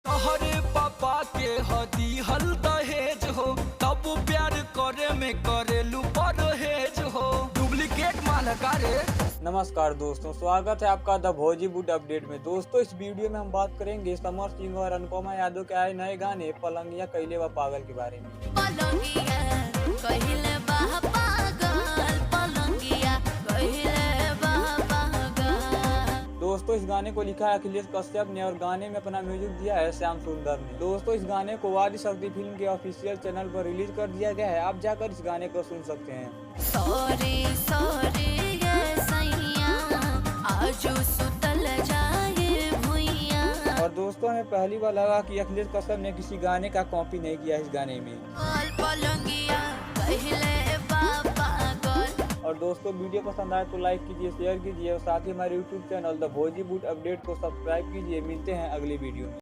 तोहरे पापा के हदी हल दहेज हो, तब प्यार करे में करेलू परहेज हो। डुप्लीकेट माल करे। नमस्कार दोस्तों, स्वागत है आपका द बॉलीवुड अपडेट में। दोस्तों, इस वीडियो में हम बात करेंगे समर सिंह और अनुपमा यादव के आए नए गाने पलंगिया कइले बा पागल के बारे में। दोस्तों, इस गाने को लिखा है अखिलेश कश्यप ने और गाने में अपना म्यूजिक दिया है श्याम सुंदर ने। दोस्तों, इस गाने को वादी शक्ति फिल्म के ऑफिशियल चैनल पर रिलीज कर दिया गया है। आप जाकर इस गाने को सुन सकते हैं। और दोस्तों, हमें पहली बार लगा कि अखिलेश कश्यप ने किसी गाने का कॉपी नहीं किया इस गाने में। और दोस्तों, वीडियो पसंद आए तो लाइक कीजिए, शेयर कीजिए और साथ ही हमारे यूट्यूब चैनल द बॉलीवुड अपडेट को सब्सक्राइब कीजिए। मिलते हैं अगली वीडियो में।